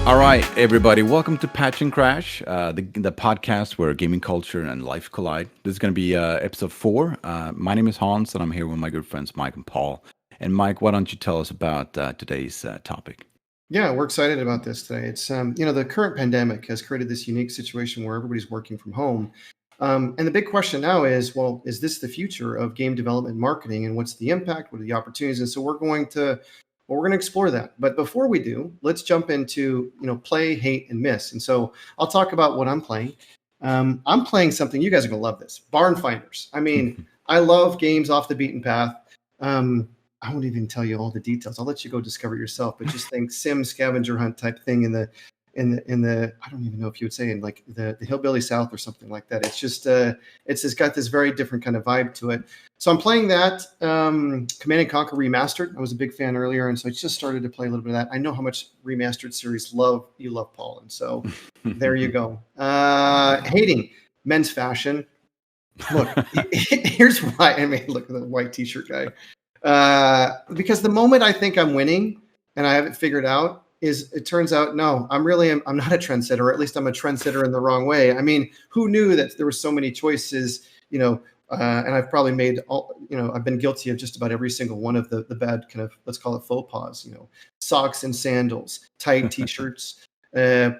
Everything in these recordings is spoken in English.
All right, everybody, welcome to Patch and Crash, the podcast where gaming culture and life collide. This is going to be episode 4. My name is Hans, and I'm here with my good friends Mike and Paul. And Mike, why don't you tell us about today's topic? Yeah, we're excited about this today. It's the current pandemic has created this unique situation where everybody's working from home, and the big question now is, well, is this the future of game development and marketing, and what's the impact? What are the opportunities? And so we're going to explore that. But before we do, let's jump into play, hate, and miss. And so I'll talk about what I'm playing. I'm playing something you guys are going to love. This Barn Finders. I mean, I love games off the beaten path. I won't even tell you all the details. I'll let you go discover yourself. But just think sim scavenger hunt type thing in the I don't even know if you would say in like the hillbilly South or something like that. It's just it's got this very different kind of vibe to it. So I'm playing that Command and Conquer Remastered. I was a big fan earlier, and so I just started to play a little bit of that. I know how much remastered series you love, Paul, and so there you go. Hating men's fashion. Look, here's why. I mean, look at the white T-shirt guy. Because the moment I think I'm winning and I have it figured out, it turns out, no, I'm not a trendsetter, or at least I'm a trendsetter in the wrong way. I mean, who knew that there were so many choices, and I've probably I've been guilty of just about every single one of the bad kind of, let's call it faux pas, socks and sandals, tight T-shirts,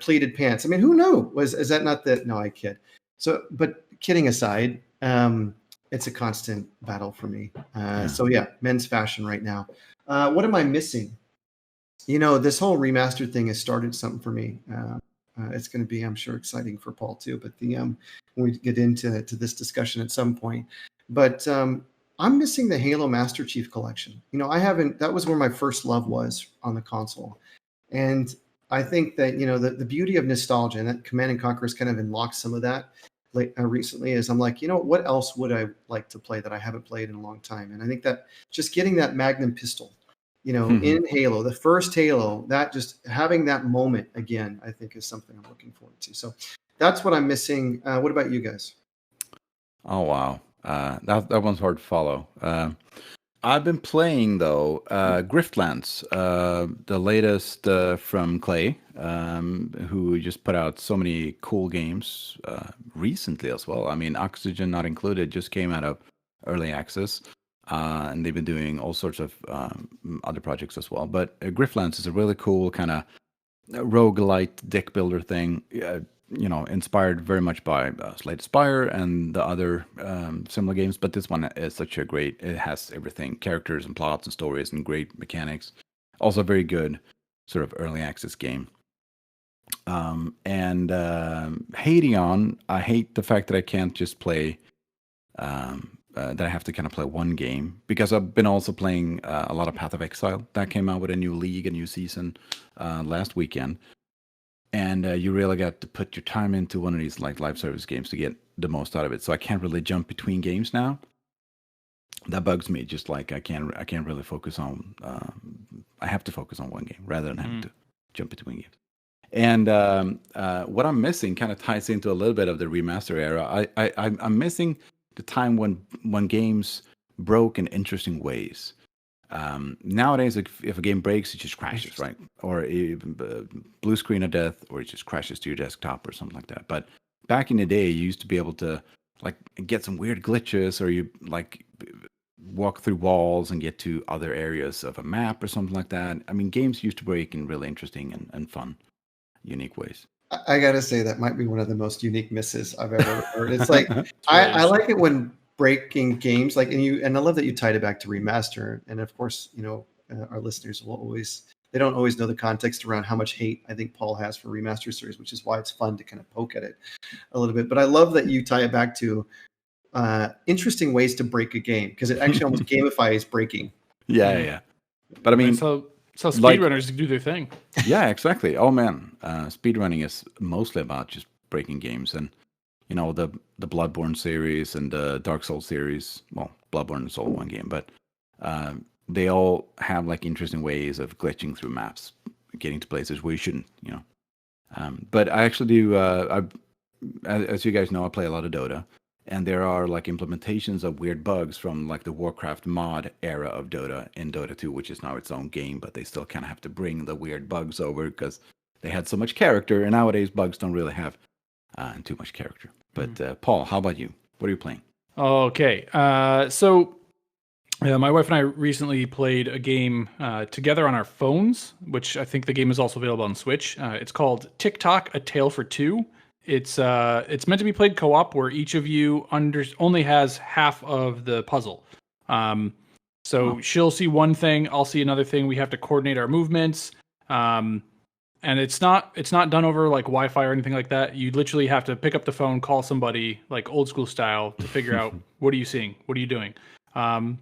pleated pants. I mean, who knew? Is that not the, no, I kid. So, but kidding aside, it's a constant battle for me. So yeah, men's fashion right now. What am I missing? This whole remastered thing has started something for me. It's going to be, I'm sure, exciting for Paul too. But when we get into this discussion at some point, but I'm missing the Halo Master Chief Collection. I haven't. That was where my first love was on the console, and I think that the beauty of nostalgia, and that Command and Conquer has kind of unlocked some of that recently. Is I'm like, what else would I like to play that I haven't played in a long time? And I think that just getting that Magnum pistol, in Halo, the first Halo, that just having that moment again, I think is something I'm looking forward to. So that's what I'm missing. What about you guys? Oh, wow. That one's hard to follow. I've been playing, though, Griftlands, the latest from Clay, who just put out so many cool games recently as well. I mean, Oxygen Not Included just came out of early access, and they've been doing all sorts of other projects as well. But Griftlands is a really cool kind of roguelite deck builder thing, inspired very much by Slay the Spire and the other similar games. But this one is such a great, it has everything, characters and plots and stories and great mechanics. Also very good sort of early access game. And I hate the fact that I can't just play, that I have to kind of play one game, because I've been also playing a lot of Path of Exile. That came out with a new league, a new season last weekend. And you really got to put your time into one of these like live service games to get the most out of it. So I can't really jump between games now. That bugs me. Just like I can't really focus on. I have to focus on one game rather than having to jump between games. And what I'm missing kind of ties into a little bit of the remaster era. I'm missing the time when games broke in interesting ways. Nowadays, if a game breaks, it just crashes, right? Or blue screen of death, or it just crashes to your desktop or something like that. But back in the day, you used to be able to like get some weird glitches, or you like walk through walls and get to other areas of a map or something like that. I mean, games used to break in really interesting and fun, unique ways. I gotta say that might be one of the most unique misses I've ever heard. It's like I like it when breaking games and I love that you tied it back to remaster. And of course, our listeners they don't always know the context around how much hate I think Paul has for remaster series, which is why it's fun to kind of poke at it a little bit. But I love that you tie it back to interesting ways to break a game, because it actually almost gamifies breaking. Yeah. But I mean, so speedrunners do their thing. Yeah, exactly. Oh man, speedrunning is mostly about just breaking games, and the Bloodborne series and the Dark Souls series. Well, Bloodborne is all one game, but they all have like interesting ways of glitching through maps, getting to places where you shouldn't. But I actually do. As you guys know, I play a lot of Dota. And there are like implementations of weird bugs from like the Warcraft mod era of Dota in Dota 2, which is now its own game, but they still kind of have to bring the weird bugs over because they had so much character, and nowadays bugs don't really have too much character. But Paul, how about you? What are you playing? Okay. So my wife and I recently played a game together on our phones, which I think the game is also available on Switch. It's called TikTok: A Tale for Two. It's meant to be played co-op, where each of you only has half of the puzzle. So she'll see one thing, I'll see another thing. We have to coordinate our movements. And it's not done over like Wi-Fi or anything like that. You literally have to pick up the phone, call somebody like old school style to figure out what are you seeing, what are you doing.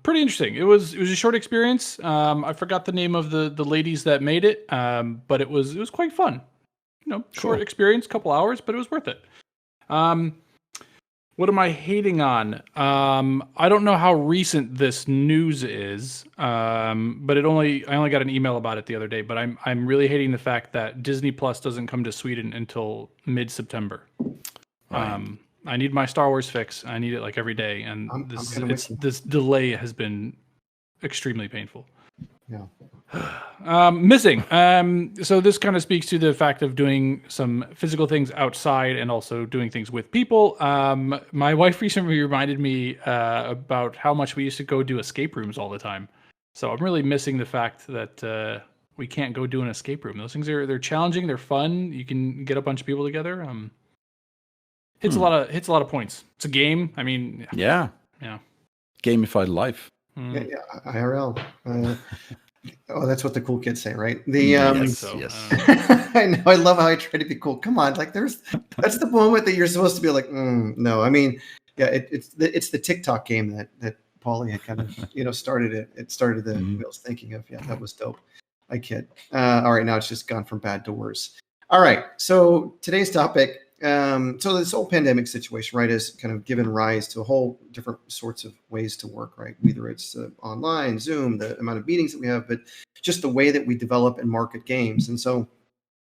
Pretty interesting. It was a short experience. I forgot the name of the ladies that made it, but it was quite fun. Short experience, couple hours, but it was worth it. What am I hating on? I don't know how recent this news is, but I only got an email about it the other day. But I'm really hating the fact that Disney Plus doesn't come to Sweden until mid-September. Right. I need my Star Wars fix. I need it like every day, and this delay has been extremely painful. Yeah. Missing. So this kind of speaks to the fact of doing some physical things outside and also doing things with people. My wife recently reminded me about how much we used to go do escape rooms all the time. So I'm really missing the fact that we can't go do an escape room. Those things they're challenging. They're fun. You can get a bunch of people together. Hits a lot of points. It's a game. I mean, yeah. Gamified life. Yeah, IRL. That's what the cool kids say, right? Yes. I know. I love how I try to be cool. Come on, like that's the moment that you're supposed to be like, no. I mean, yeah, it's the TikTok game that Paulie had kind of started it. It started the wheels thinking of. Yeah, that was dope. I kid. All right, now it's just gone from bad to worse. All right, so today's topic. So this whole pandemic situation, right, has kind of given rise to a whole different sorts of ways to work, right? Whether it's online, Zoom, the amount of meetings that we have, but just the way that we develop and market games. And so,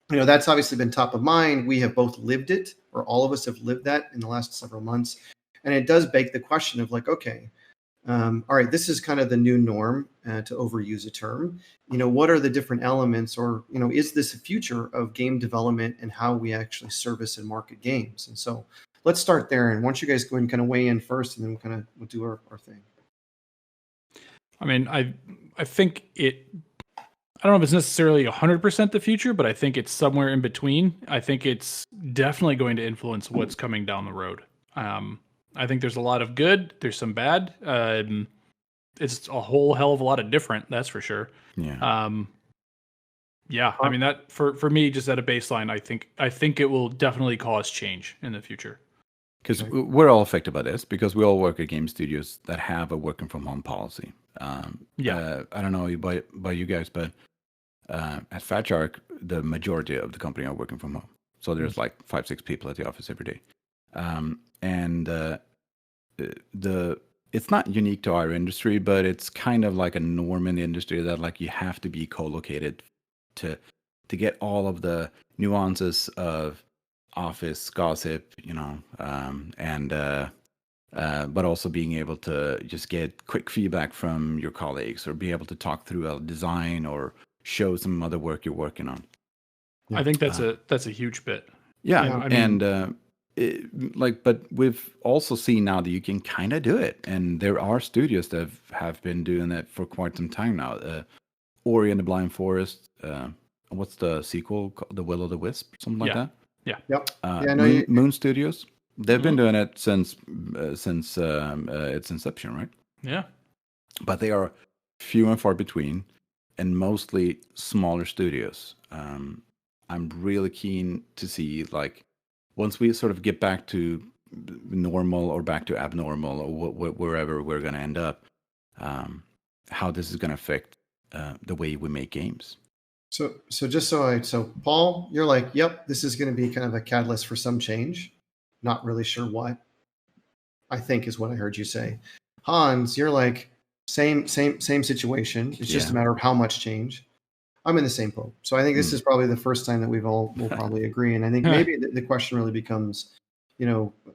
that's obviously been top of mind. We have both lived it, or all of us have lived that in the last several months. And it does beg the question of like, okay, all right, this is kind of the new norm, to overuse a term. What are the different elements, or is this a future of game development and how we actually service and market games? And so let's start there. And once you guys go and kind of weigh in first, and then we'll do our thing. I mean, I think I don't know if it's necessarily 100% the future, but I think it's somewhere in between. I think it's definitely going to influence what's coming down the road. I think there's a lot of good. There's some bad. It's a whole hell of a lot of different. That's for sure. Yeah. Yeah. I mean, that for me, just at a baseline, I think it will definitely cause change in the future. Because we're all affected by this, because we all work at game studios that have a working from home policy. I don't know by you guys, but at Fat Shark, the majority of the company are working from home. So there's like 5-6 people at the office every day. It's not unique to our industry, but it's kind of like a norm in the industry that like you have to be co-located to get all of the nuances of office gossip, but also being able to just get quick feedback from your colleagues, or be able to talk through a design or show some other work you're working on. I think that's a huge bit. Yeah, I mean, but we've also seen now that you can kind of do it, and there are studios that have been doing it for quite some time now. Ori and the Blind Forest. What's the sequel? The Will o' the Wisp, something like that. Yeah. Yep. Moon Studios. They've been doing it since its inception, right? Yeah. But they are few and far between, and mostly smaller studios. I'm really keen to see, like, once we sort of get back to normal or back to abnormal, or wherever we're going to end up, how this is going to affect the way we make games. So Paul, you're like, yep, this is going to be kind of a catalyst for some change. Not really sure what. I think is what I heard you say. Hans, you're like, same situation. It's just a matter of how much change. I'm in the same boat. So I think this is probably the first time that we'll probably agree. And I think maybe the question really becomes,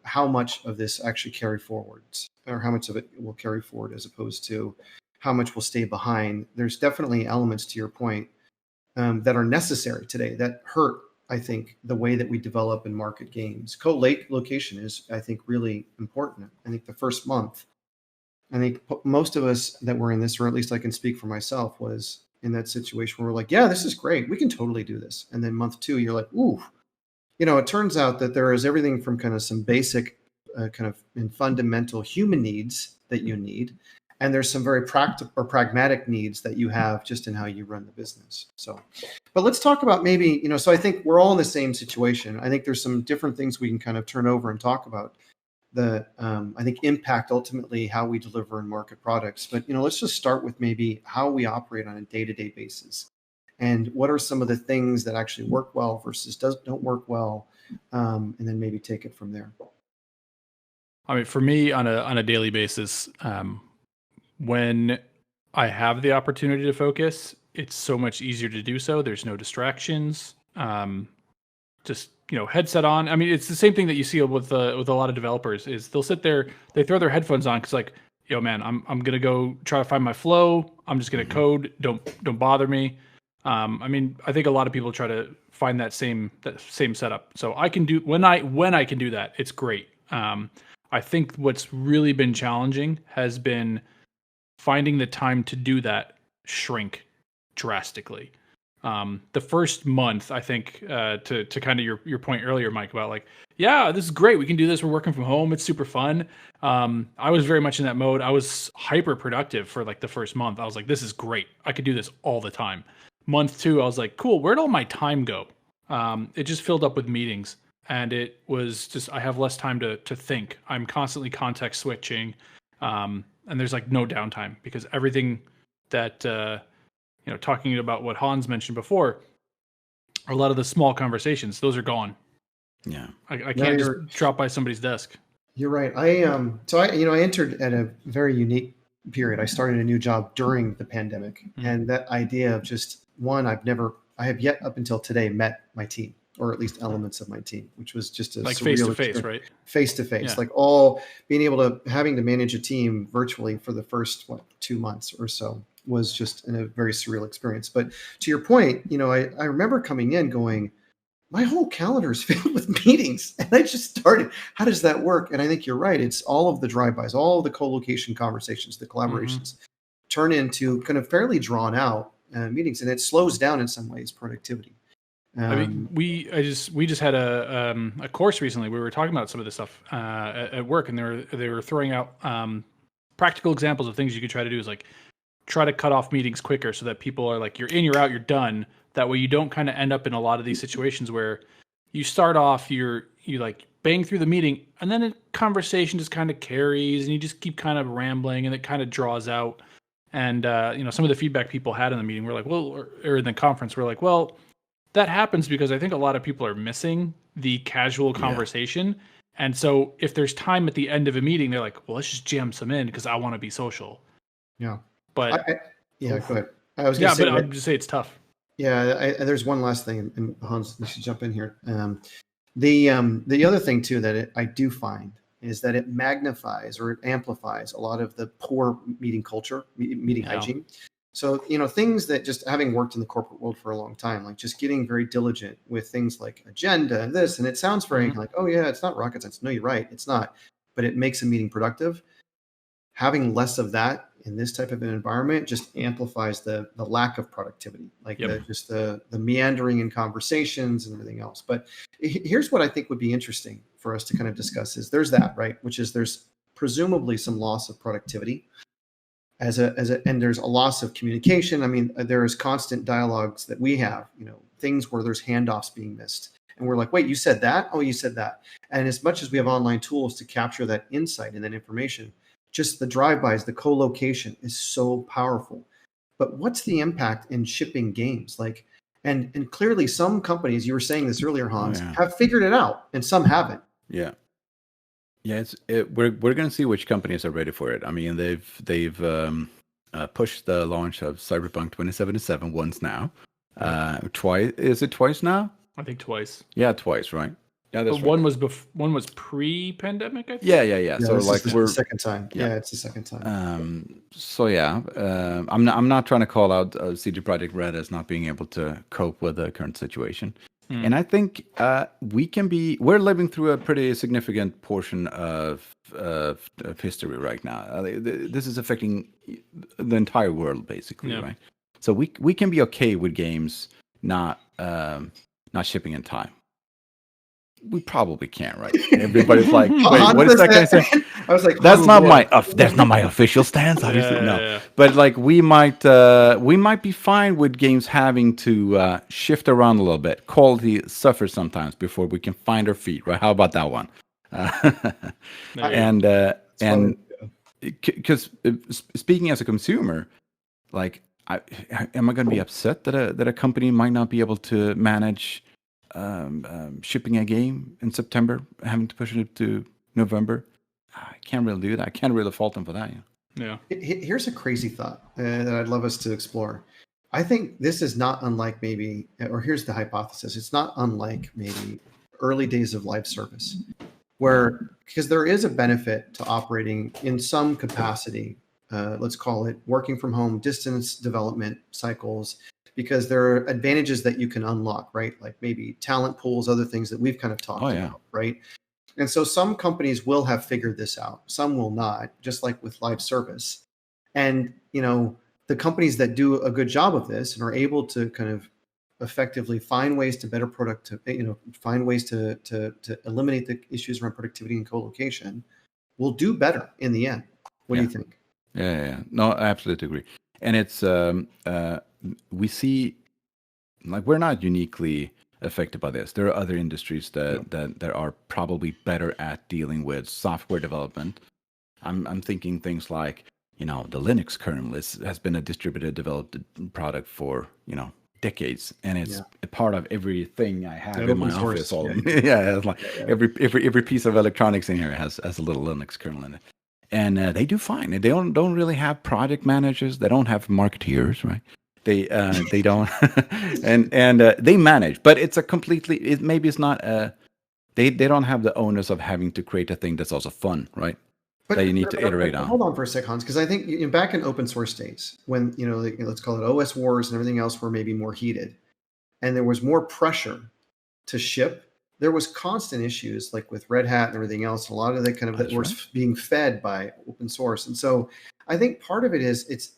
how much of this actually carry forwards, or how much of it will carry forward, as opposed to how much will stay behind. There's definitely elements, to your point, that are necessary today that hurt I think, the way that we develop and market games. Co-location is, I think, really important. I think the first month, I think most of us that were in this, or at least I can speak for myself, was in that situation where we're like, yeah, this is great. We can totally do this. And then month 2, you're like, ooh, it turns out that there is everything from kind of some basic kind of and fundamental human needs that you need. And there's some very practical or pragmatic needs that you have just in how you run the business. So, but let's talk about maybe, so I think we're all in the same situation. I think there's some different things we can kind of turn over and talk about that I think impact ultimately how we deliver and market products. But, let's just start with maybe how we operate on a day-to-day basis. And what are some of the things that actually work well versus don't work well, and then maybe take it from there. I mean, for me, on a daily basis, when I have the opportunity to focus, it's so much easier to do so. There's no distractions. Just headset on. I mean, it's the same thing that you see with a lot of developers. Is they'll sit there, they throw their headphones on because like, yo man, I'm gonna go try to find my flow. I'm just gonna code. Don't bother me. I mean, I think a lot of people try to find that same setup. So I can do when I can do that, it's great. I think what's really been challenging has been finding the time to do that shrink drastically. The first month, I think, to kind of your point earlier, Mike, about like, yeah, this is great. We can do this. We're working from home. It's super fun. I was very much in that mode. I was hyper productive for like the first month. I was like, this is great. I could do this all the time. Month 2, I was like, cool. Where'd all my time go? It just filled up with meetings, and it was just, I have less time to think. I'm constantly context switching. And there's like no downtime because everything that, talking about what Hans mentioned before, a lot of the small conversations, those are gone. Yeah. I can't just drop by somebody's desk. You're right. I entered at a very unique period. I started a new job during the pandemic. And that idea of just I have yet up until today met my team, or at least elements of my team, which was just a like face to face, right? Face to face, like being able to having to manage a team virtually for the first 2 months or so was just a very surreal experience. But to your point, I remember coming in going, my whole calendar is filled with meetings, and I just started, how does that work? And I think you're right. It's all of the drive-bys, all of the co-location conversations, the collaborations turn into kind of fairly drawn out meetings, and it slows down in some ways productivity. I mean, we just had a course recently. We were talking about some of this stuff at work, and they were throwing out practical examples of things you could try to do. Is like try to cut off meetings quicker so that people are like, you're in, you're out, you're done. That way, you don't kind of end up in a lot of these situations where you start off, you like bang through the meeting, and then a conversation just kind of carries, and you just keep kind of rambling, and it kind of draws out. And some of the feedback people had in the meeting were like, well, or in the conference, were like, well, that happens because I think a lot of people are missing the casual conversation. Yeah. And so if there's time at the end of a meeting, they're like, well, let's just jam some in because I want to be social. Yeah. But go ahead. I was going to say, but I'd just say it's tough. Yeah. There's one last thing, and Hans, you should jump in here. The other thing too, that I do find is that it magnifies or it amplifies a lot of the poor meeting culture, meeting hygiene. So, things that, just having worked in the corporate world for a long time, like just getting very diligent with things like agenda and this, and it sounds very like, oh yeah, it's not rocket science. No, you're right. It's not, but it makes a meeting productive. Having less of that in this type of an environment just amplifies the lack of productivity, like the meandering in conversations and everything else. But here's what I think would be interesting for us to kind of discuss is there's that, right? Which is there's presumably some loss of productivity and there's a loss of communication. I mean, there is constant dialogues that we have, things where there's handoffs being missed. And we're like, wait, you said that? Oh, you said that. And as much as we have online tools to capture that insight and that information, just the drive-bys, the co-location is so powerful. But what's the impact in shipping games? Like, and clearly some companies, you were saying this earlier, Hans, have figured it out, and some haven't. Yeah. Yeah, we're going to see which companies are ready for it. I mean, they've pushed the launch of Cyberpunk 2077 once now. Twice. Is it twice now? I think twice. Yeah, twice, right? Yeah, that's right. One was pre-pandemic, I think. Yeah. So like we're the second time. Yeah, it's the second time. So yeah, I'm not trying to call out CD Projekt Red as not being able to cope with the current situation. And I think we're living through a pretty significant portion of history right now. This is affecting the entire world, basically, Yeah. right? So we can be okay with games not shipping in time. We probably can't, right? Everybody's like, wait, what is that guy saying? I was like, That's oh, not boy. that's not my official stance, obviously. Yeah, No, yeah. but like we might be fine with games having to shift around a little bit. Quality suffers sometimes before we can find our feet, right? How about that one? There you And because speaking as a consumer, like, am I going to be upset that a company might not be able to manage shipping a game in September, having to push it to November? I can't really do that. I can't really fault them for that. yeah. Here's a crazy thought that I'd love us to explore. I think this is not unlike maybe, or here's the hypothesis. It's not unlike maybe early days of live service, where because there is a benefit to operating in some capacity. Let's call it working from home, distance development cycles, because there are advantages that you can unlock, right? Like maybe talent pools, other things that we've kind of talked about, right? And so some companies will have figured this out. Some will not, just like with live service. And, the companies that do a good job of this and are able to kind of effectively find ways to better find ways to eliminate the issues around productivity and co-location will do better in the end. What do you think? Yeah. No, I absolutely agree. And it's we see, like, we're not uniquely affected by this. There are other industries that are probably better at dealing with software development. I'm thinking things like, the Linux kernel has been a distributed developed product for, decades, and it's a part of everything I have in my office. It's like every piece of electronics in here has a little Linux kernel in it. And they do fine. They don't really have project managers. They don't have marketeers, right? They don't, and they manage. But it's a completely. Maybe it's not a. They don't have the onus of having to create a thing that's also fun, right? That you need to iterate on. Hold on for a sec, Hans, because I think back in open source days, when let's call it OS wars and everything else were maybe more heated, and there was more pressure to ship. There was constant issues like with Red Hat and everything else. A lot of that kind of that was being fed by open source, and so I think part of it is it's.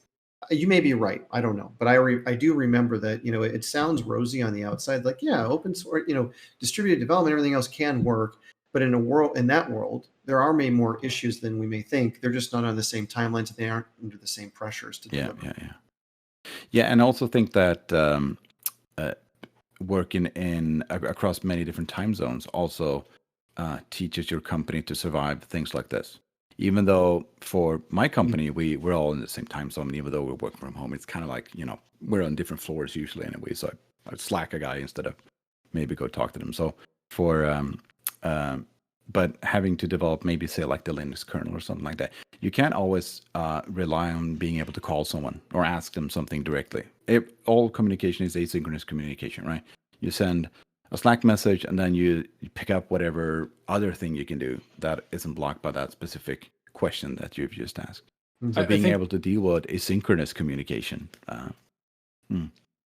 You may be right. I don't know, but I do remember that it sounds rosy on the outside, like open source, distributed development, everything else can work. But in that world, there are maybe more issues than we may think. They're just not on the same timelines, and they aren't under the same pressures to deliver. Yeah, and I also think that working across many different time zones also teaches your company to survive things like this. Even though for my company, we're all in the same time zone, even though we're working from home, it's kind of like, we're on different floors usually anyway. So I'd Slack a guy instead of maybe go talk to them. So but having to develop maybe say like the Linux kernel or something like that, you can't always rely on being able to call someone or ask them something directly. All communication is asynchronous communication, right? You send a Slack message and then you pick up whatever other thing you can do that isn't blocked by that specific question that you've just asked. So being able to deal with asynchronous communication.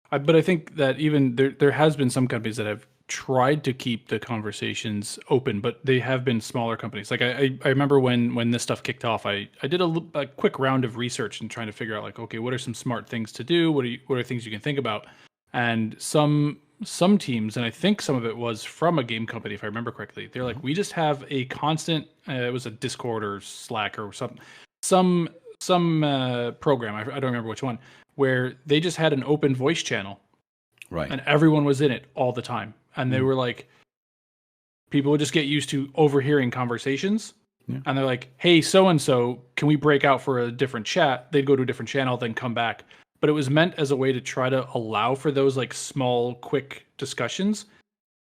But I think that even there has been some companies that have tried to keep the conversations open, but they have been smaller companies. Like I remember when this stuff kicked off, I did a quick round of research and trying to figure out like, okay, what are some smart things to do? What are things you can think about? And some teams, and I think some of it was from a game company, if I remember correctly, they're like, we just have a constant. It was a Discord or Slack or some program. I don't remember which one, where they just had an open voice channel, right? And everyone was in it all the time, and they were like, people would just get used to overhearing conversations. Yeah. And they're like, hey, so and so, can we break out for a different chat? They'd go to a different channel, then come back. But it was meant as a way to try to allow for those like small, quick discussions.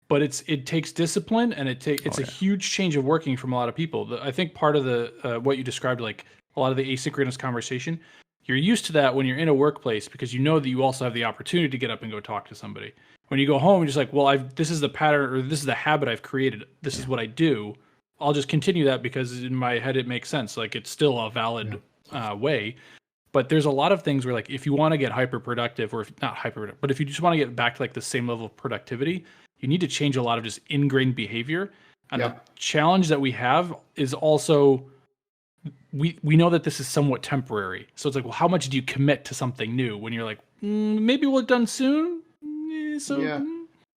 But it takes discipline, and it's a huge change of working from a lot of people. I think part of the what you described, like a lot of the asynchronous conversation, you're used to that when you're in a workplace because you know that you also have the opportunity to get up and go talk to somebody. When you go home, you're just like, well, this is the pattern or this is the habit I've created. This is what I do. I'll just continue that because in my head it makes sense. Like it's still a valid way. But there's a lot of things where like if you want to get hyper productive, or if not hyper productive, but if you just want to get back to like the same level of productivity, you need to change a lot of just ingrained behavior. And the Yep. challenge that we have is also we know that this is somewhat temporary. So it's like, well, how much do you commit to something new when you're like, maybe we'll get done soon? Yeah.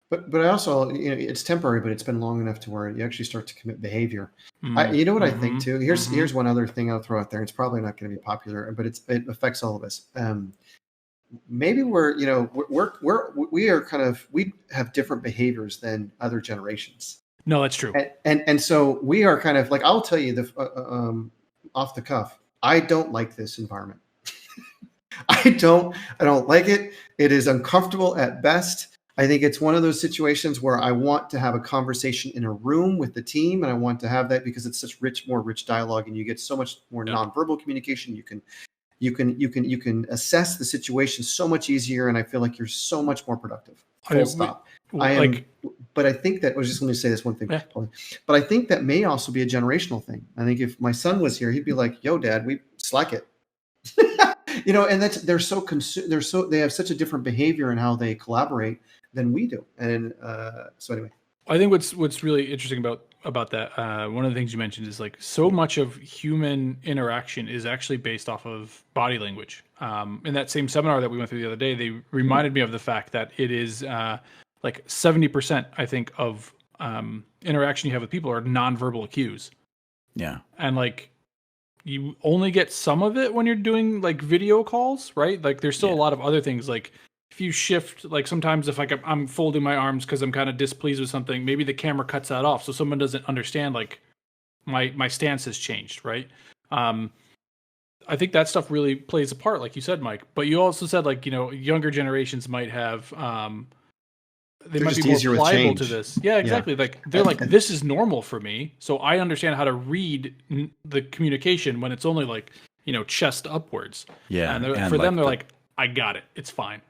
But I also, it's temporary, but it's been long enough to where you actually start to commit behavior. You know what I think too? Here's one other thing I'll throw out there. It's probably not going to be popular, but it affects all of us. Maybe we have different behaviors than other generations. No, that's true. And so we are kind of like, I'll tell you off the cuff, I don't like this environment. I don't like it. It is uncomfortable at best. I think it's one of those situations where I want to have a conversation in a room with the team, and I want to have that because it's such more rich dialogue, and you get so much more nonverbal communication. You can assess the situation so much easier, and I feel like you're so much more productive. Full stop. But I think that I was just going to say this one thing, but I think that may also be a generational thing. I think if my son was here, he'd be like, "Yo, Dad, we slack it." And they have such a different behavior in how they collaborate than we do. And so anyway, I think what's really interesting about that, one of the things you mentioned is like so much of human interaction is actually based off of body language. In that same seminar that we went through the other day, they reminded me of the fact that it is like 70%, I think, of interaction you have with people are nonverbal cues. Yeah. And like you only get some of it when you're doing like video calls, right? Like there's still a lot of other things. Like if you shift, like sometimes if I'm folding my arms because I'm kind of displeased with something, maybe the camera cuts that off. So someone doesn't understand like my stance has changed, right? I think that stuff really plays a part, like you said, Mike. But you also said like, younger generations might have, they might be more pliable to this. Yeah, exactly. Yeah. Like they're like, this is normal for me. So I understand how to read the communication when it's only like, chest upwards. Yeah. And for them, they're like, I got it. It's fine.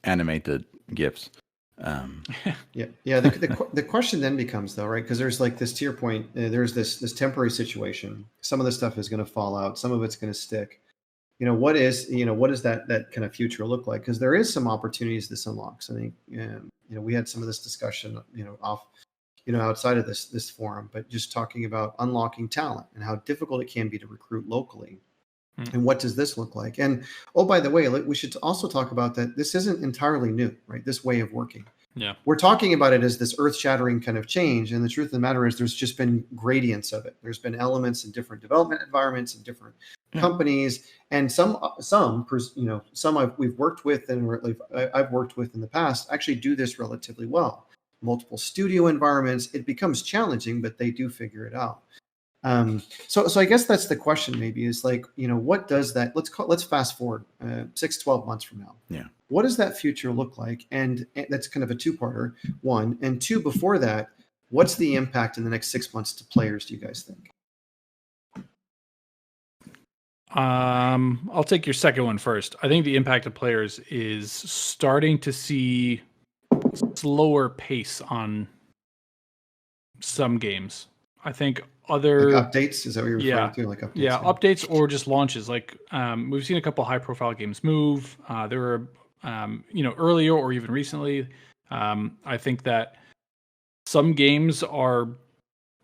Animated GIFs. The question then becomes though, right? Because there's like this, to your point, there's this temporary situation. Some of the stuff is going to fall out. Some of it's going to stick. What does that kind of future look like? Because there is some opportunities this unlocks. I think, we had some of this discussion, outside of this forum, but just talking about unlocking talent and how difficult it can be to recruit locally. And what does this look like? And, oh, by the way, we should also talk about that. This isn't entirely new, right? This way of working. Yeah. We're talking about it as this earth-shattering kind of change. And the truth of the matter is there's just been gradients of it. There's been elements in different development environments and different companies. And some we've worked with and I've worked with in the past actually do this relatively well. Multiple studio environments, it becomes challenging, but they do figure it out. So I guess that's the question maybe is like, what does that, let's fast forward 6-12 months from now. Yeah. What does that future look like? And that's kind of a two-parter, one. And two, before that, what's the impact in the next 6 months to players, do you guys think? I'll take your second one first. I think the impact of players is starting to see slower pace on some games. I think other updates, is that what you're referring to? Like updates? Yeah, updates or just launches. Like we've seen a couple high-profile games move. There were, earlier or even recently. I think that some games are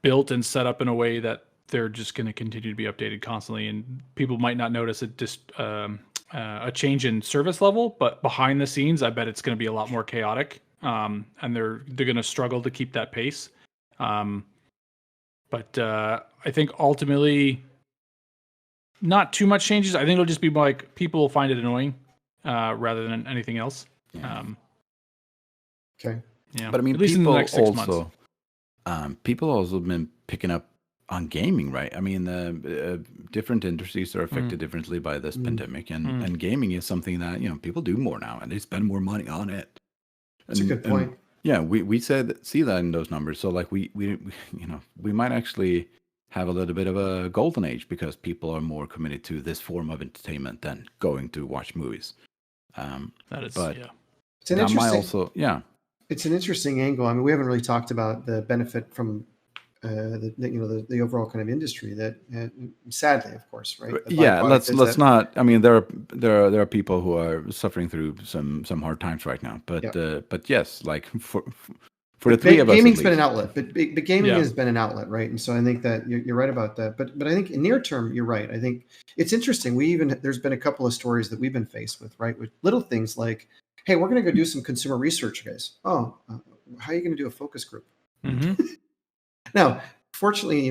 built and set up in a way that they're just going to continue to be updated constantly, and people might not notice a change in service level, but behind the scenes, I bet it's going to be a lot more chaotic, and they're going to struggle to keep that pace. But I think ultimately, not too much changes. I think it'll just be like people will find it annoying rather than anything else. Okay. Yeah. But I mean, at least in the next 6 months. People also been picking up on gaming, right? I mean, different industries are affected differently by this pandemic, and gaming is something that people do more now, and they spend more money on it. That's a good point. Yeah, we see that in those numbers. So like we might actually have a little bit of a golden age because people are more committed to this form of entertainment than going to watch movies. That is, but yeah. It's an interesting. Yeah. It's an interesting angle. I mean, we haven't really talked about the benefit from the overall kind of industry that, sadly, of course, right? Let's not. I mean, there are people who are suffering through some hard times right now. But yes, like For the three of us, at gaming's been an least. outlet, but gaming has been an outlet, right? And so I think that you're right about that. But I think in near term, you're right. I think it's interesting. There's been a couple of stories that we've been faced with, right? With little things like, hey, we're going to go do some consumer research, guys. Oh, how are you going to do a focus group? Now, fortunately,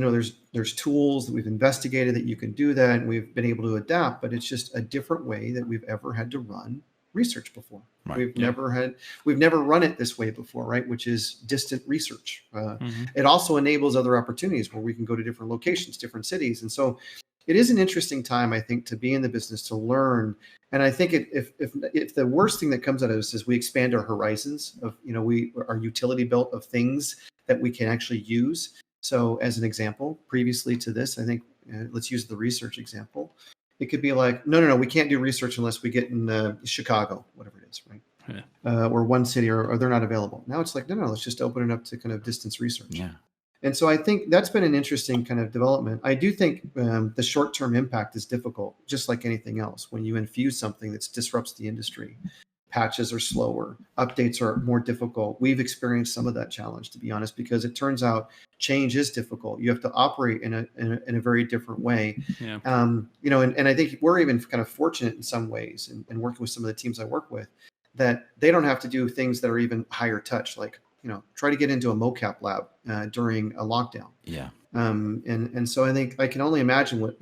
there's tools that we've investigated that you can do that, and we've been able to adapt. But it's just a different way that we've ever had to run research before. Right. We've never run it this way before, right? Which is distant research. It also enables other opportunities where we can go to different locations, different cities, and so it is an interesting time, I think, to be in the business, to learn. And I think if the worst thing that comes out of this is we expand our horizons of, our utility belt of things that we can actually use. So as an example, previously to this, I think, let's use the research example. It could be like, no, we can't do research unless we get in Chicago, whatever it is, right? Yeah. Or one city, or they're not available. Now it's like, no, let's just open it up to kind of distance research. Yeah. And so I think that's been an interesting kind of development. I do think the short-term impact is difficult, just like anything else. When you infuse something that disrupts the industry, patches are slower, updates are more difficult. We've experienced some of that challenge, to be honest, because it turns out change is difficult. You have to operate in a very different way. Yeah. And I think we're even kind of fortunate in some ways, and working with some of the teams I work with, that they don't have to do things that are even higher touch, like try to get into a mocap lab during a lockdown. Yeah. And so I think I can only imagine what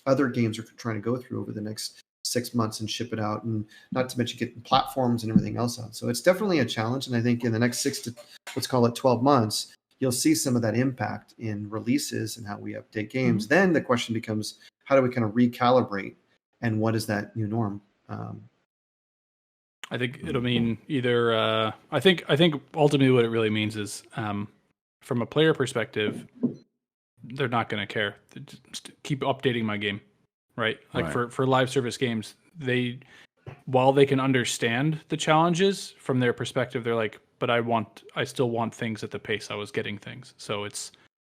other games are trying to go through over the next 6 months and ship it out, and not to mention getting platforms and everything else out. So it's definitely a challenge. And I think in the next 6 to, let's call it 12 months, you'll see some of that impact in releases and how we update games. Mm-hmm. Then the question becomes, how do we kind of recalibrate, and what is that new norm? I think it'll mean either. I think ultimately what it really means is, from a player perspective, they're not going to care. They just keep updating my game, right? Like for live service games, while they can understand the challenges from their perspective, they're like, but I still want things at the pace I was getting things. So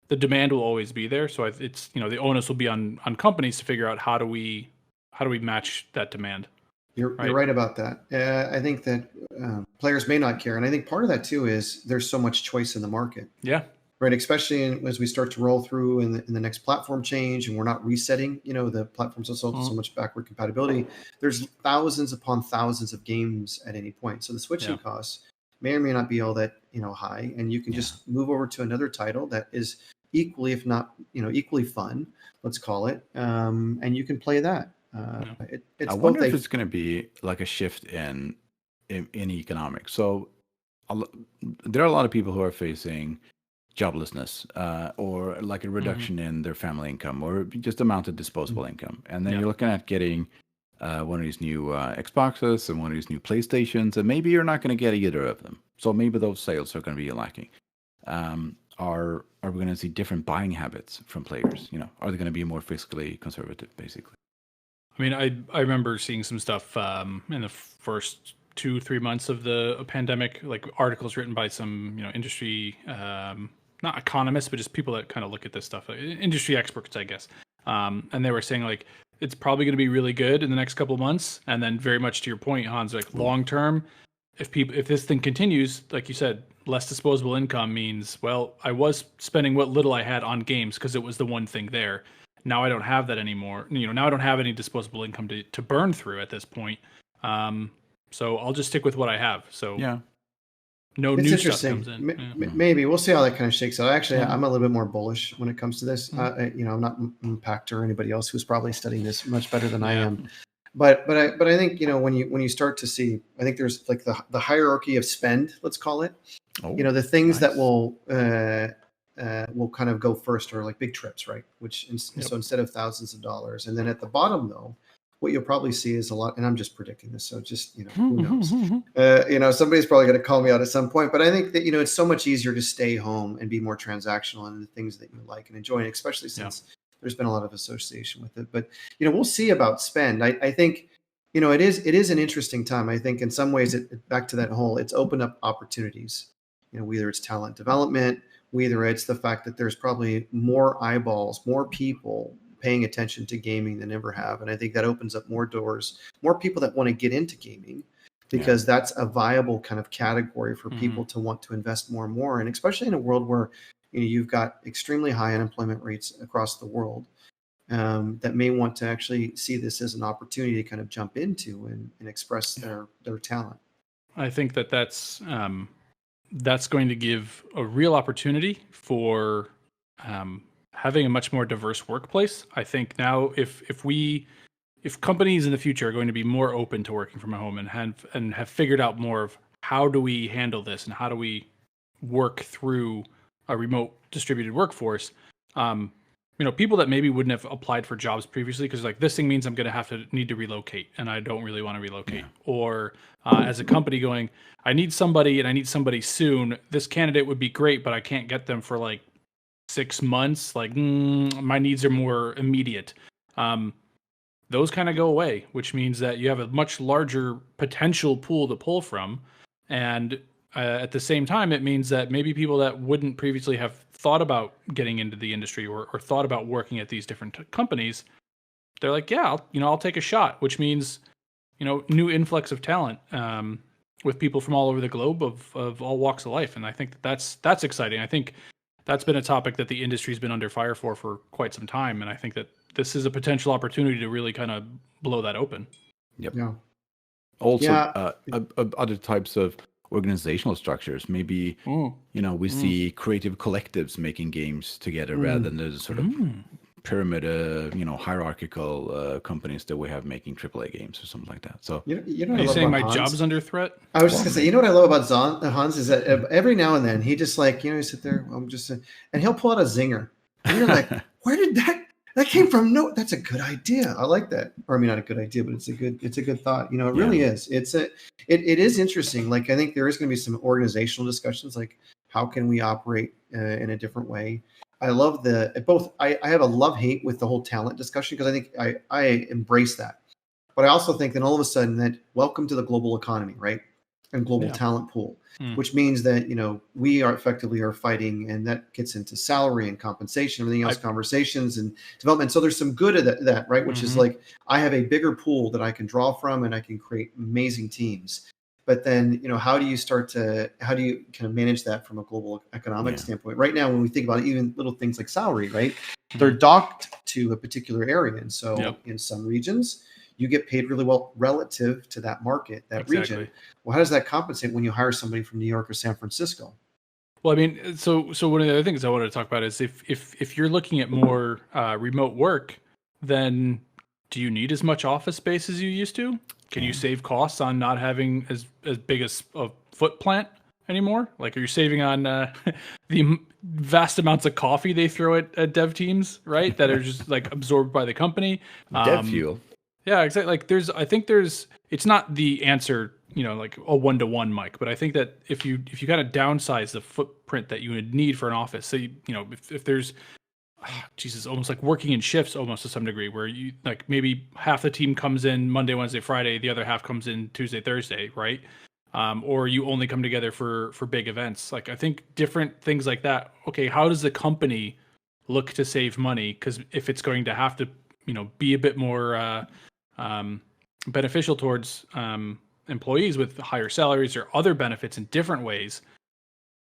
the demand will always be there. So it's the onus will be on companies to figure out how do we match that demand. You're right about that. I think that players may not care. And I think part of that too is there's so much choice in the market. Yeah. Right. Especially as we start to roll through in the next platform change, and we're not resetting, the platforms have so much backward compatibility. There's thousands upon thousands of games at any point. So the switching costs may or may not be all that, high. And you can just move over to another title that is equally, if not, equally fun, let's call it. And you can play that. I wonder if it's going to be like a shift in economics. So there are a lot of people who are facing joblessness or like a reduction in their family income, or just amount of disposable income. And then you're looking at getting one of these new Xboxes and one of these new PlayStations, and maybe you're not going to get either of them. So maybe those sales are going to be lacking. Are we going to see different buying habits from players? Are they going to be more fiscally conservative, basically? I mean, I remember seeing some stuff in the first 2-3 months of the pandemic, like articles written by some industry, not economists, but just people that kind of look at this stuff, industry experts, I guess. And they were saying like it's probably going to be really good in the next couple of months, and then very much to your point, Hans, like long term, if this thing continues, like you said, less disposable income means, well, I was spending what little I had on games because it was the one thing there. Now I don't have that anymore. Now I don't have any disposable income to burn through at this point. So I'll just stick with what I have. So no new stuff comes in. Maybe we'll see how that kind of shakes out. Actually, I'm a little bit more bullish when it comes to this. I'm not Pact or anybody else who's probably studying this much better than I am. But I think when you start to see, I think there's like the hierarchy of spend, let's call it. The things that will kind of go first are like big trips, right? So instead of thousands of dollars, and then at the bottom though, what you'll probably see is a lot, and I'm just predicting this, so just who knows? Somebody's probably going to call me out at some point, but I think that it's so much easier to stay home and be more transactional in the things that you like and enjoy, especially since there's been a lot of association with it. But we'll see about spend. I think it is an interesting time. I think in some ways, back to that whole, it's opened up opportunities. Whether it's talent development, whether it's the fact that there's probably more eyeballs, more people paying attention to gaming than ever have. And I think that opens up more doors, more people that want to get into gaming. because that's a viable kind of category for people to want to invest more and more. And especially in a world where you've got extremely high unemployment rates across the world, that may want to actually see this as an opportunity to kind of jump into and express their talent. I think that's going to give a real opportunity for having a much more diverse workplace. I think now if companies in the future are going to be more open to working from home and have figured out more of how do we handle this and how do we work through a remote distributed workforce, people that maybe wouldn't have applied for jobs previously because like this thing means I'm going to need to relocate and I don't really want to relocate, or as a company going, I need somebody and I need somebody soon. This candidate would be great, but I can't get them for like 6 months. Like my needs are more immediate. Those kind of go away, which means that you have a much larger potential pool to pull from. And at the same time, it means that maybe people that wouldn't previously have thought about getting into the industry or thought about working at these different companies, they're like, yeah, I'll take a shot, which means, new influx of talent with people from all over the globe of all walks of life. And I think that's exciting. I think that's been a topic that the industry's been under fire for quite some time. And I think that this is a potential opportunity to really kind of blow that open. Yep. Yeah. Also, other types of organizational structures. Maybe, we see creative collectives making games together rather than the sort of pyramid, hierarchical companies that we have making AAA games or something like that. So, are you saying my job's under threat? I was just gonna say, what I love about Hans is that every now and then he just like, he sit there, and he'll pull out a zinger, and you're like, where did that came from? No, that's a good idea. I like that. Or I mean, not a good idea, but it's a good thought. It really is. It is interesting. Like, I think there is going to be some organizational discussions, like how can we operate in a different way. I love I have a love-hate with the whole talent discussion because I think I embrace that. But I also think that all of a sudden that welcome to the global economy, right? And global talent pool, which means that, we are effectively fighting, and that gets into salary and compensation, everything else, conversations and development. So there's some good of that, right? Which is like, I have a bigger pool that I can draw from and I can create amazing teams. But then, how do you kind of manage that from a global economic standpoint? Right now, when we think about it, even little things like salary, right? They're docked to a particular area. And so in some regions, you get paid really well relative to that market, that region. Well, how does that compensate when you hire somebody from New York or San Francisco? Well, I mean, so one of the other things I wanted to talk about is if you're looking at more remote work, then do you need as much office space as you used to? Can you save costs on not having as big a foot plant anymore? Like, are you saving on the vast amounts of coffee they throw at dev teams, right? That are just like absorbed by the company. Dev fuel. Yeah, exactly. Like it's not the answer, like a 1-to-1, Mike, but I think that if you kind of downsize the footprint that you would need for an office, so if there's almost like working in shifts almost to some degree, where you like maybe half the team comes in Monday, Wednesday, Friday, the other half comes in Tuesday, Thursday, right? Or you only come together for big events. Like, I think different things like that. Okay, how does the company look to save money? Because if it's going to have to, be a bit more beneficial towards employees with higher salaries or other benefits in different ways,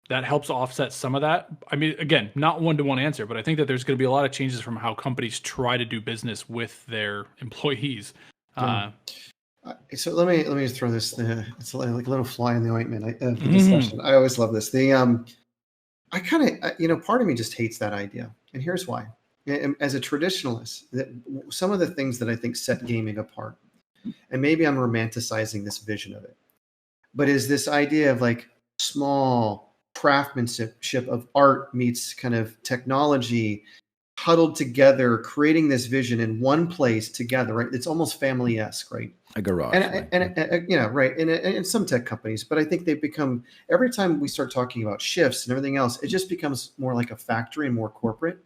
that helps offset some of that. I mean, again, not 1-to-1 answer, but I think that there's going to be a lot of changes from how companies try to do business with their employees. So let me just throw this. It's like a little fly in the ointment of the discussion. I always love this. I kind of, part of me just hates that idea, and here's why. As a traditionalist, some of the things that I think set gaming apart, and maybe I'm romanticizing this vision of it, but is this idea of like small craftsmanship of art meets kind of technology huddled together, creating this vision in one place together, right? It's almost family-esque, right? A garage. And right. And some tech companies, but I think they've become, every time we start talking about shifts and everything else, it just becomes more like a factory and more corporate.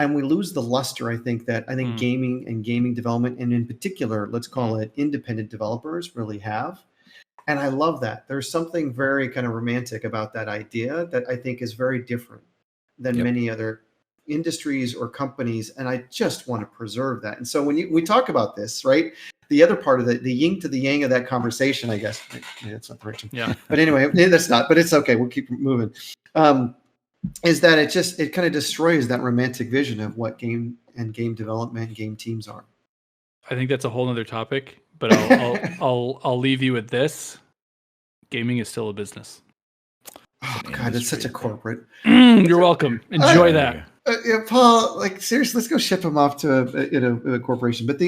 And we lose the luster, I think gaming and gaming development, and in particular, let's call it independent developers, really have. And I love that. There's something very kind of romantic about that idea that I think is very different than many other industries or companies, and I just want to preserve that. And so when we talk about this, right, the other part of the yin to the yang of that conversation, I guess, maybe that's not the right term. Yeah. But anyway, that's not, but it's okay. We'll keep moving. Is that it kind of destroys that romantic vision of what game development, game teams are. I think that's a whole other topic, but I'll leave you with this. Gaming is still a business. Oh God, that's such a corporate. You're welcome. Enjoy that. Yeah, Paul, like seriously, let's go ship him off to a corporation. But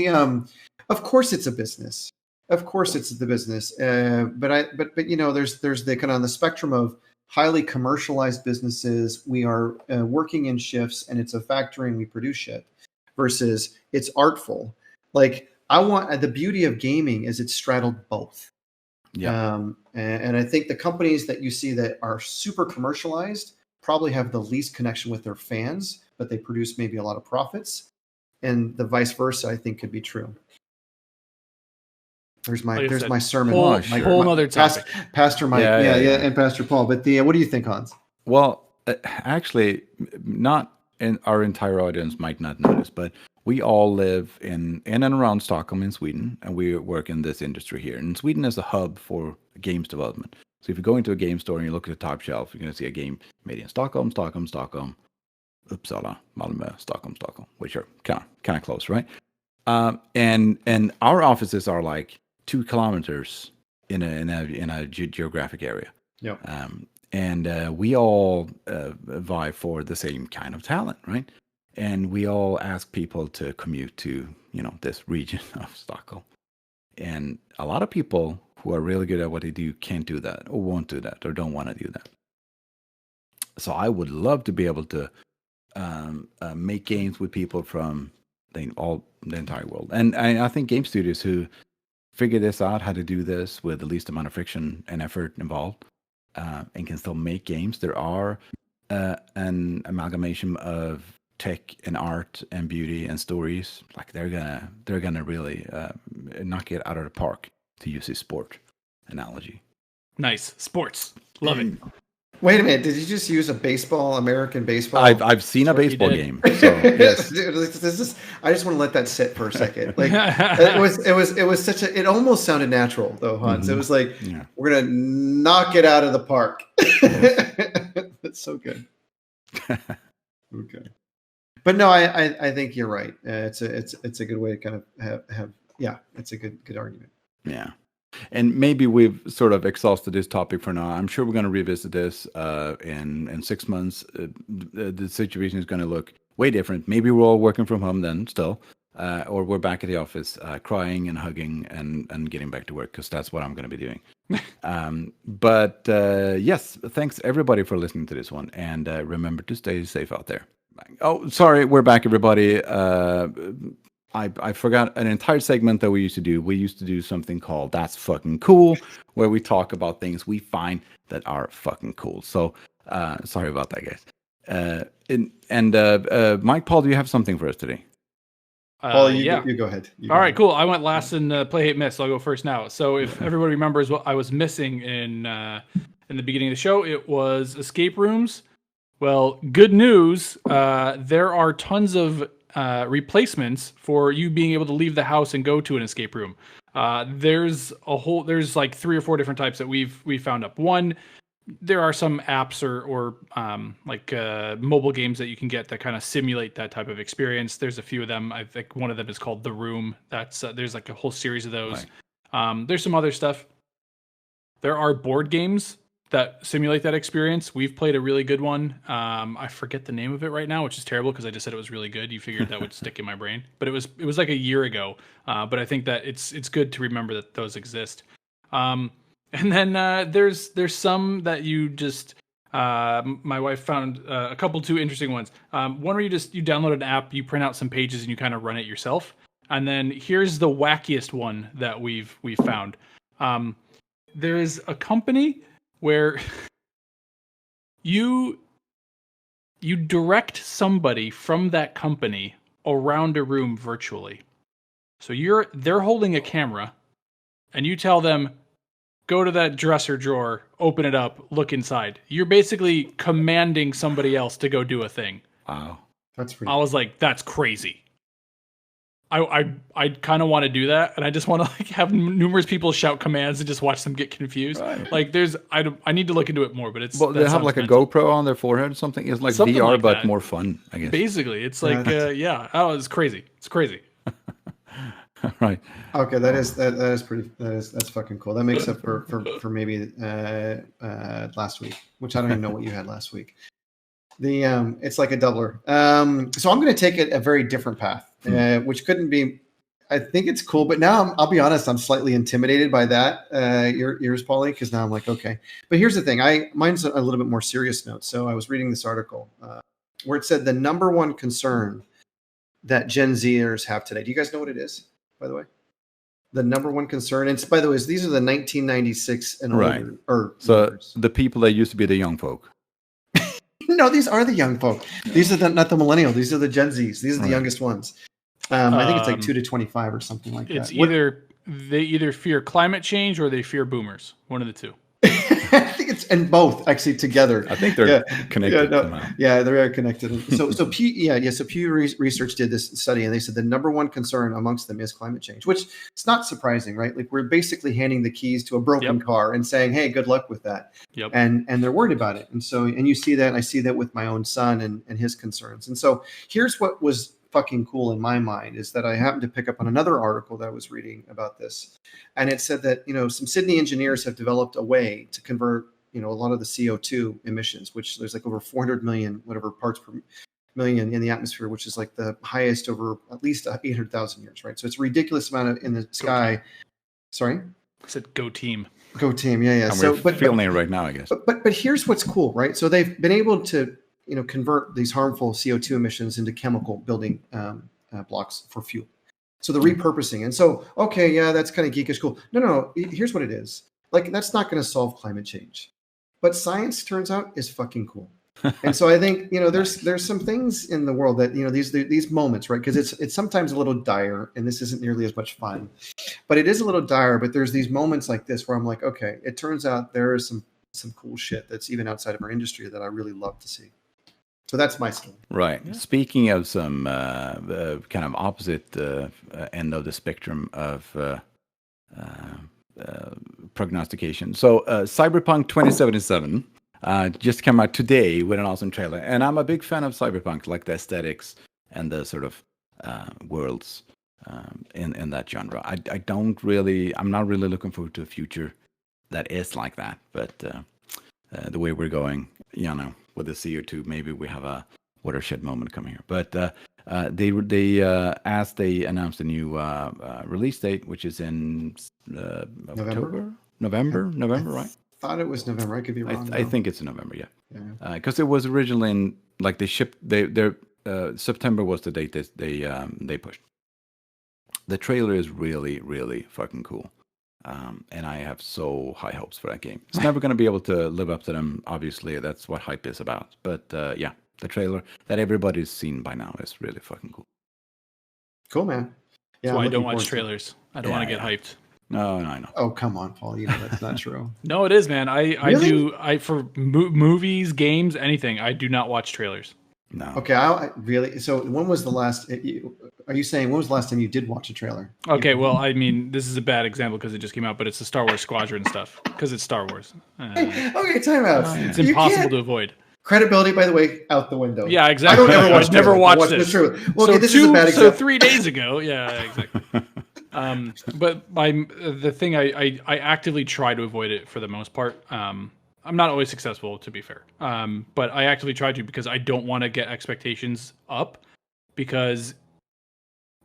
of course it's a business. Of course it's the business. But you know, there's the kind of on the spectrum of highly commercialized businesses. We are working in shifts, and it's a factory, and we produce shit. Versus it's artful. Like the beauty of gaming is it's straddled both. Yeah. And I think the companies that you see that are super commercialized probably have the least connection with their fans, but they produce maybe a lot of profits, and the vice versa, I think, could be true. There's my sermon. Whole other topic. Pastor Mike, yeah, and Pastor Paul. But what do you think, Hans? Well, actually, not in our entire audience might not know this, but we all live in and around Stockholm in Sweden, and we work in this industry here. And Sweden is a hub for games development. So if you go into a game store and you look at the top shelf, you're going to see a game made in Stockholm, Uppsala, Malmö, Stockholm, which are kind of close, right? And our offices are like 2 kilometers in a geographic area. Yeah. And we all vie for the same kind of talent, right? And we all ask people to commute to, this region of Stockholm. And a lot of people who are really good at what they do can't do that, or won't do that, or don't want to do that. So I would love to be able to make games with people from the entire world. And I think game studios who figure this out, how to do this with the least amount of friction and effort involved, and can still make games. There are an amalgamation of tech and art and beauty and stories. Like they're gonna really knock it out of the park, to use a sport analogy. Nice. Sports. Love it. Wait a minute. Did you just use American baseball? I've seen a baseball game. So yes. I just want to let that sit for a second. Like it was such a. It almost sounded natural though, Hans. Mm-hmm. It was like we're gonna knock it out of the park. That's so good. Okay. But no, I think you're right. It's a good way to kind of have it's a good argument. Yeah. And maybe we've sort of exhausted this topic for now. I'm sure we're going to revisit this in 6 months. The situation is going to look way different. Maybe we're all working from home then still, or we're back at the office crying and hugging and getting back to work, because that's what I'm going to be doing. But yes, thanks everybody for listening to this one. And remember to stay safe out there. Oh, sorry, we're back, everybody. I forgot an entire segment that we used to do. We used to do something called That's Fucking Cool, where we talk about things we find that are fucking cool. So sorry about that, guys. Mike, Paul, do you have something for us today? Paul, you go ahead. All right, cool. I went last in Play Hate Miss, so I'll go first now. So if everybody remembers what I was missing in the beginning of the show, it was escape rooms. Well, good news. There are tons of replacements for you being able to leave the house and go to an escape room. There's like 3 or 4 different types that we've found up. One, there are some apps or mobile games that you can get that kind of simulate that type of experience. There's a few of them. I think one of them is called The Room. That's there's like a whole series of those. Right. There's some other stuff. There are board games that simulate that experience. We've played a really good one. I forget the name of it right now, which is terrible because I just said it was really good. You figured that would stick in my brain, but it was like a year ago. But I think that it's good to remember that those exist. And then there's some that you just my wife found a couple 2 interesting ones. One where you download an app, you print out some pages, and you kind of run it yourself. And then here's the wackiest one that we've found. There is a company where you direct somebody from that company around a room virtually. So they're holding a camera, and you tell them, go to that dresser drawer, open it up, look inside. You're basically commanding somebody else to go do a thing. Wow. That's pretty. I was like, that's crazy. I kind of want to do that, and I just want to like have numerous people shout commands and just watch them get confused. Right. Like, I need to look into it more, but Well, they have like a GoPro on their forehead or something. It's like Something VR, like but that. more fun, I guess. Basically, it's like oh, it's crazy. It's crazy. Right. Okay, that's fucking cool. That makes up for maybe last week, which I don't even know what you had last week. It's like a doubler. So I'm going to take it a very different path, which couldn't be. I think it's cool, but now I'll be honest, I'm slightly intimidated by that. Yours, Paulie, because now I'm like, okay. But here's the thing. Mine's a little bit more serious note. So I was reading this article where it said the number one concern that Gen Zers have today. Do you guys know what it is, by the way? The number one concern. And by the way, these are the 1996 and Right. older. Or So numbers. the people that used to be the young folk. No, these are the young folk. These are not the millennial. These are the Gen Zs. These are the youngest ones. I think it's like 2 to 25 or something like It's that. they either fear climate change or they fear boomers. One of the two. I think it's and both actually together. I think they're connected somehow. Yeah, they're connected. So Pew Research did this study, and they said the number one concern amongst them is climate change, which it's not surprising, right? Like we're basically handing the keys to a broken car and saying, "Hey, good luck with that." Yep. And they're worried about it, and you see that, and I see that with my own son and his concerns. And so here's what was fucking cool in my mind is that I happened to pick up on another article that I was reading about this, and it said that some Sydney engineers have developed a way to convert a lot of the CO2 emissions, which there's like over 400 million whatever parts per million in the atmosphere, which is like the highest over at least 800,000 years, right? So it's a ridiculous amount in the sky. Sorry, I said go team. Go team, yeah. And we're feeling it right now, I guess. But here's what's cool, right? So they've been able to convert these harmful CO2 emissions into chemical building blocks for fuel. So the repurposing. And so, okay, yeah, that's kind of geekish cool. No. Here's what it is. Like, that's not going to solve climate change. But science, turns out, is fucking cool. And so I think, there's some things in the world that, these moments, right? Because it's sometimes a little dire, and this isn't nearly as much fun. But it is a little dire, but there's these moments like this where I'm like, okay, it turns out there is some cool shit that's even outside of our industry that I really love to see. So that's my story. Right. Yeah. Speaking of some kind of opposite end of the spectrum of prognostication. So Cyberpunk 2077 just came out today with an awesome trailer. And I'm a big fan of Cyberpunk, like the aesthetics and the sort of worlds in that genre. I'm not really looking forward to a future that is like that. But the way we're going, with the CO2, maybe we have a watershed moment coming here. But they as they announced a new release date, which is in November, right? I thought it was November. I could be wrong. I think it's in November, yeah. Because it was originally in they shipped. Their September was the date they pushed. The trailer is really, really fucking cool. And I have so high hopes for that game. It's never going to be able to live up to them. Obviously, that's what hype is about. But the trailer that everybody's seen by now is really fucking cool. Cool, man. Yeah, that's why I don't watch trailers. I don't want to get hyped. No, I know. Oh, come on, Paul. That's not true. No, it is, man. Really? I do for movies, games, anything. I do not watch trailers. No. Okay, I really. So when was the last? Are you saying when was the last time you did watch a trailer? Okay, well, I mean, this is a bad example because it just came out, but it's the Star Wars Squadron stuff because it's Star Wars. Okay, time out. It's impossible to avoid. Credibility, by the way, out the window. Yeah, exactly. I don't ever watch. Never watched this. Well, okay, this is a bad example. So 3 days ago, yeah, exactly. But the thing I actively try to avoid it for the most part. I'm not always successful, to be fair. But I actively try to because I don't want to get expectations up because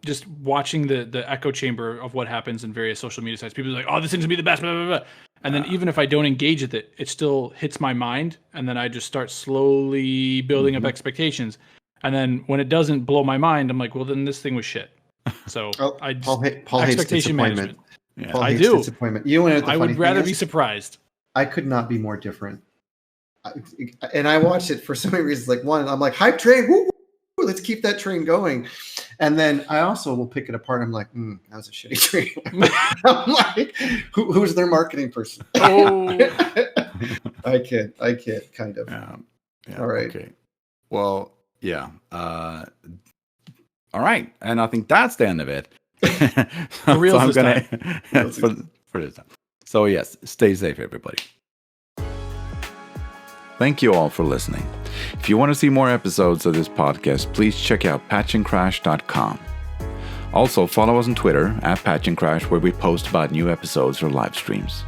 just watching the echo chamber of what happens in various social media sites, people are like, oh, this thing's gonna be the best, blah, blah, blah. And then even if I don't engage with it, it still hits my mind. And then I just start slowly building up expectations. And then when it doesn't blow my mind, I'm like, well, then this thing was shit. So Paul hates disappointment. Yeah. Paul I hates do. Disappointment. You know what I would rather be surprised. I could not be more different. And I watched it for so many reasons. Like one, I'm like, hype train, woo, woo, let's keep that train going. And then I also will pick it apart. I'm like, that was a shitty train. I'm like, who's their marketing person? Oh. I kid, kind of. Yeah, all right. Okay. Well, Yeah. All right. And I think that's the end of it. For real I'm this gonna time. for this time. So yes, stay safe, everybody. Thank you all for listening. If you want to see more episodes of this podcast, please check out patchandcrash.com. Also, follow us on Twitter @patchandcrash, where we post about new episodes or live streams.